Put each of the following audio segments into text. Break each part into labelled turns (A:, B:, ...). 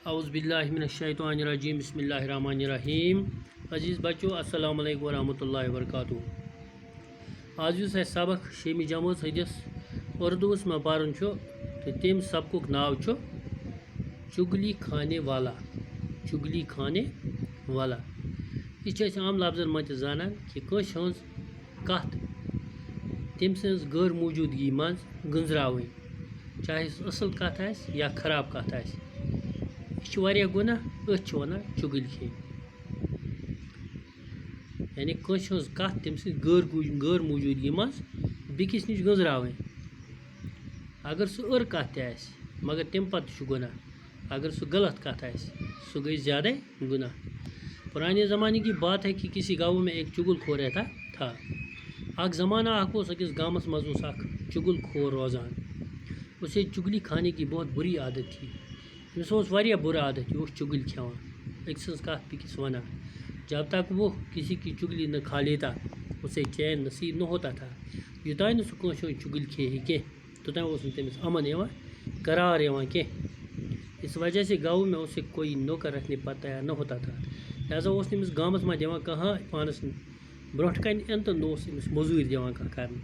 A: اعوذ باللہ من الشیطان الرجیم بسم اللہ الرحمن الرحیم عزیز بچو السلام علیکم ورحمۃ اللہ وبرکاتہ آج یُس اَسہِ سبق شیٚمہِ جمٲژ ہٕنٛدِس اُردوٗوَس منٛز پرُن چھُ تہٕ تَمہِ سبقُک ناو چھُ چُگلی کھانے والا چُگلی کھانے والا. یہِ چھِ أسۍ عام لفظن منٛز تہِ زانان کہِ کٲنٛسہِ ہٕنٛز کتھ تٔمۍ سٕنٛز غٲر موٗجوٗدگی منٛز گٔنٛزراوٕنۍ چاہے سُہ اَصٕل کتھ آسہِ یا خراب کتھ آسہِ. یہِ چھُ واریاہ گۄناہ أتھۍ چھِ وَنان چُگٕلۍ کھیٚنۍ. یعنی کٲنٛسہِ ہٕنٛز کتھ تٔمۍ سٕنٛز غٲر موٗجوٗدگی منٛز بیٚکِس نِش گٔنٛزراوٕنۍ. اگر سُہ أر کتھ تہِ آسہِ مگر تمہِ پتہٕ تہِ چھُ گۄناہ. اگر سُہ غلط کتھ آسہِ سُہ گٔے زیادَے گُناہ. پرانے زمانے کی بات ہے کہ کسی گاؤں میں ایک چگل خور رہتا تھا. اکھ زمانہ اکھ اوس أکِس گامس منٛز اوس اکھ چُگل خور روزان. اسے چُگلی کھانے کی بہت بری عادت تھی. أمِس اوس واریاہ بُرٕ عادت. یہِ اوس چُگٕلۍ کھٮ۪وان أکۍ سٕنٛز کتھ بیٚکِس ونان. جب تک وہ کسی کی چُگلی نہ کھا لیتا اسے چین نصیب نہ ہوتا تھا. یوٚتانۍ نہٕ سُہ کٲنٛسہِ ہٕنٛز چُگٕلۍ کھیٚیہِ ہے کینٛہہ توٚتانۍ اوس نہٕ تٔمِس امن یِوان قرار یِوان کینٛہہ. اس وجہ سے گاؤں میں اسے کوئی نوکر رکھنے پر تیار نہ ہوتا تھا. لہذا اوس نہٕ أمِس گامس منٛز دِوان کانٛہہ پانس برونٛٹھ کنہِ یِن تہٕ نہ اوس أمِس موٚزوٗرۍ دِوان کانٛہہ کرنہٕ.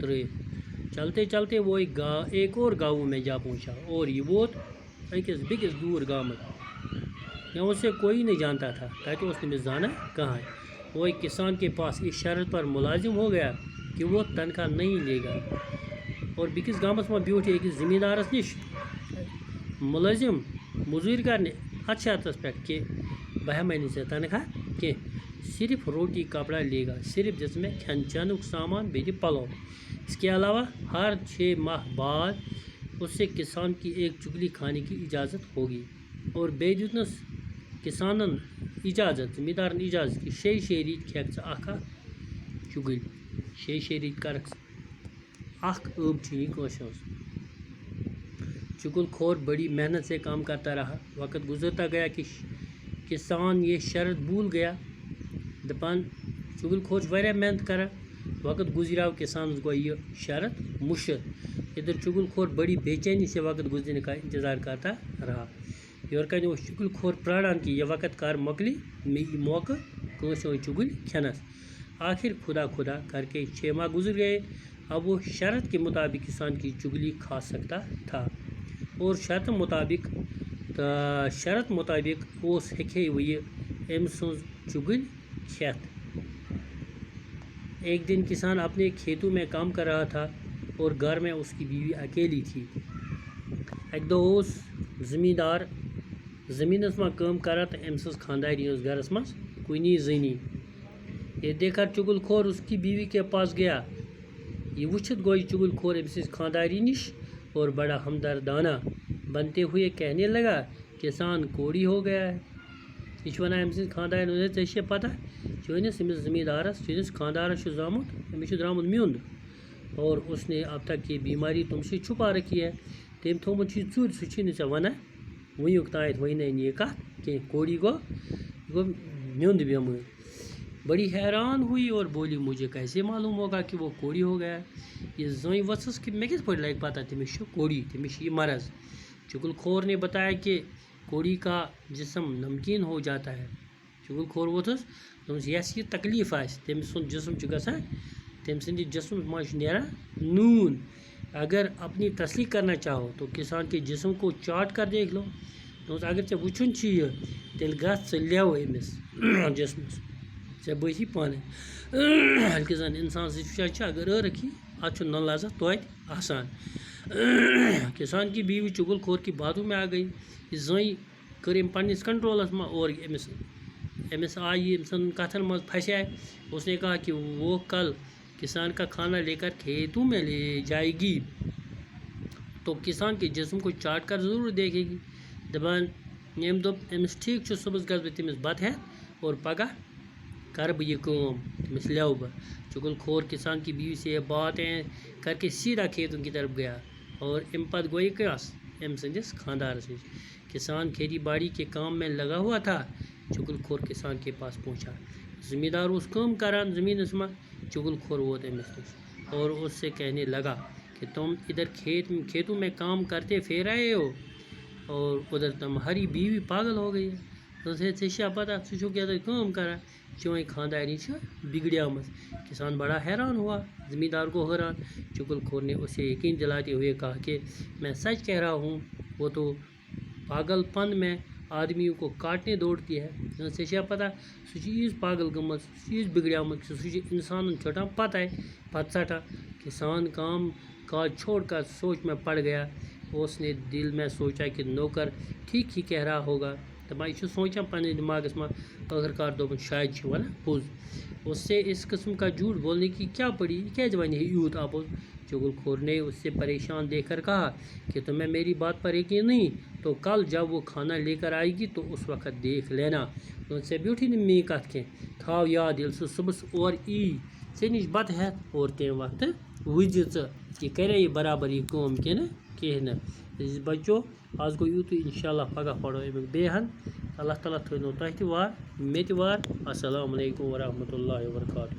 A: ترٛٲوِتھ. چلتے چلتے وہ ایک اور گاؤں میں جا پہنچا اور یہ ووت أکِس بیٚکِس دوٗر گامس. یہاں اسے کوئی نہیں جانتا تھا. تتہِ اوس نہٕ أمِس زانان کٕہۭنۍ. وہ ایک کسان کے پاس اس شرط پر ملازم ہو گیا کہ وہ تنخواہ نہیں لے گا. اور بیٚکِس گامس منٛز بیوٗٹھ یہِ أکِس زمیٖندارس نِش مُلٲزِم موٚزوٗرۍ کرنہِ اتھ شرطس پٮ۪ٹھ کہ بہٕ ہٮ۪مے نہٕ ژےٚ تنخواہ کینٛہہ. صرف روٹی کپڑا لے گا. صرف دِژ مےٚ کھٮ۪ن چٮ۪نُک سامان بیٚیہِ دِ پلو. اس کے علاوہ ہر 6 ماہ بعد اس سے کسان کی ایک چگلی کھانے کی اجازت ہوگی. اور بیٚیہِ دیُتنس کسانن اجازت زمیٖندارن اجازت کہ 6 ریٚتۍ کھٮ۪کھ ژٕ اکھ چُگٕلۍ. 6 ریٚتۍ کرکھ ژٕ اکھ ٲب چیٖنی کٲنٛسہِ ہٕنٛز. چگل خور بڑی محنت سے کام کرتا رہا. وقت گزرتا گیا کہ کسان یہ شرط بھول گیا. دپان چگل خور چھُ واریاہ محنت کران. وقت گزریو کسانس گوٚو یہ شرط مُشِت. ادھر چگل خور بڑی بے چینی سے وقت گزرنے کا انتظار کرتا رہا. یورٕ کنہِ اوس چُگل خور پراران کہ یہ وقت کر مۄکلہِ مےٚ یی موقعہٕ کٲنٛسہِ ہٕنٛز چُگٕلۍ کھٮ۪نس. آخر خدا خدا کر کے 6 ماہ گزر گئے. اب وہ شرط کے مطابق کسان کی چگلی کھا سکتا تھا. اور شرط مطابق اوس ہیٚکہِ ہے یہِ أمۍ سٕنٛز چُگٕلۍ کھٮ۪تھ. ایک دن کسان اپنے کھیتوں میں کام کر رہا تھا اور گھر میں اس کی بیوی اکیلی تھی. اکہِ دۄہ اوس زمیٖندار زٔمیٖنس منٛز کٲم کران تہٕ أمۍ سٕنٛز خانٛدارنۍ ٲس گھرس منٛز کُنی زٔنی. یہ دیکھ کر چگل خور اس کی بیوی کے پاس گیا. یہ وٕچھِتھ گوٚو یہِ چگل خور أمۍ سٕنٛزِ خانٛدارنۍ نِش اور بڑا ہمدردانہ بنتے ہوئے کہنے لگا کسان کوڑی ہو گیا ہے. یہِ چھُ وَنان أمۍ سٕنٛزِ خانٛدارنۍ ژےٚ چھے پتہ چٲنِس أمِس زمیٖندارس چٲنِس خانٛدارس چھُ زامُت أمِس چھُ درٛامُت میوٚنٛد اور اس نے اب تک یہ بیماری تم سے چھپا رکھی ہے. تٔمۍ تھوٚومُت چھُ یہِ ژوٗرِ سُہ چھی نہٕ ژےٚ ونان وٕنیُک تانٮ۪تھ ؤنۍ نہٕ یہِ کتھ کینٛہہ. کوڑی گوٚو یہِ گوٚو میوٚنٛد بٮ۪مٲرۍ. بڑی حیران ہوئی اور بولی مجھے کیسے معلوم ہوگا کہ وہ کوڑی ہو گیا. یہ زٔنۍ ؤژھٕس کہ مےٚ کِتھ پٲٹھۍ لگہِ پتہ تٔمِس چھُ کوڑی تٔمِس چھُ یہِ مرض. چگل خور نے بتایا کہ کوڑی کا جسم نمکین ہو جاتا ہے. چگل خور ووتھُس دوٚپُس یَس یہِ تکلیٖف آسہِ تٔمۍ سُنٛد جسم چھُ گژھان تٔمۍ سٕنٛدِ جسمس منٛز چھُ نیران نوٗن. اگر اپنی تسلی کرنا چاہو تو کسان کے جسم کو چاٹ کر دیکھ لو. دوٚپُس اگر ژےٚ وٕچھُن چھُ یہِ تیٚلہِ گژھ ژٕ لیو أمِس جسمس ژےٚ بٲسی پانے. ییٚلہِ کہِ زن انسان سٕنٛز وٕچھان چھِ اگر ٲرکھ یی اتھ چھُ نہ لذت توتہِ آسان. کسان کی بیوی چگل خور کی باتوں میں آ گئی. یہ زٔنۍ کٔر أمۍ پننس کنٹرولس منٛز اور أمِس آیہِ یہِ أمۍ سٕنٛدٮ۪ن کتھن منٛز پھسے. اس نے کہا کہ وہ کل کسان کا کھانا لے کر کھیتوں میں لے جائے گی تو کسان کے جسم کو چاٹ کر ضرور دیکھے گی. دپان أمۍ دوٚپ أمِس ٹھیٖک چھُ صُبحس گژھٕ بہٕ تٔمِس بتہٕ ہٮ۪تھ اور پگاہ کرٕ بہٕ یہِ کٲم تٔمِس لیو بہٕ. چگل خور کسان کی بیوی سے یہ باتیں کر کے سیدھا کھیتوں کی طرف گیا اور امہِ پتہٕ گوٚو یہِ کَس أمۍ سٕنٛدِس خانٛدارس نِش. کسان کھیتی باڑی کے کام میں لگا ہوا تھا. چگل خور کسان کے پاس پہنچا. زمیٖندار اوس کٲم کران زٔمیٖنس منٛز. چگل خور ووت أمِس نِش. اور اس سے کہنے لگا کہ تم ادھر کھیتوں میں کام کرتے پھر رہے ہو اور ادھر تمہاری بیوی پاگل ہو گئی ہے. ژےٚ پتہ ژٕ چھُکھ ادھر کام کران, چٲنۍ خانداری چھِ بگڑیمٕژ. کسان بڑا حیران ہوا, زمیندار کو حیران. چغل خور نے اسے یقین دلاتے ہوئے کہا کہ میں سچ کہہ رہا ہوں, وہ تو پاگل پن میں آدمیوں کو کاٹنے دوڑتی ہے. ژےٚ پتہ سُہ چھِ ییٖژ پاگل گٔمٕژ, سُہ چھِ ییٖژ بگڑیمٕژ کہ سُہ چھِ انسانن ژھٹان پتہ ژٹان. کسان کام کاج چھوڑ کر سوچ میں پڑ گیا. اس نے دل میں سوچا کہ نوکر ٹھیک ہی کہہ رہا ہوگا. دپان یہ سوچان پننے دماغس میں, آخرکار دوپن شاید چھ ونان پوٚز. اس سے اس قسم کا جھوٹ بولنے کی کیا پڑی, یہ کیازِ ونہِ ہے یوٗت اپُز. چغل خور نے اس سے پریشان دیکھ کر کہا کہ تمہیں میری بات پر یقین نہیں تو کل جب وہ کھانا لے کر آئے گی تو اس وقت دیکھ لینا. ژےٚ بیوٗٹھٕے نہٕ میٛٲنۍ کتھ کینٛہہ, تھاو یاد ییٚلہِ سُہ صُبحس اور یی ژےٚ نِش بتہٕ ہٮ۪تھ اور تمہِ وقتہٕ وٕچھزِ ژٕ یہِ کریا یہِ برابر یہِ کٲم کِنہٕ کِہیٖنۍ نہٕ. بچو آز گوٚو یُتُے, انشاءاللہ پگاہ پرو امیُک بیٚیہِ ہن. اللہ تعالیٰ تھٲینو تۄہہِ تہِ وار مےٚ تہِ وار. السلام علیکم ورحمتہ اللہ وبرکاتہ.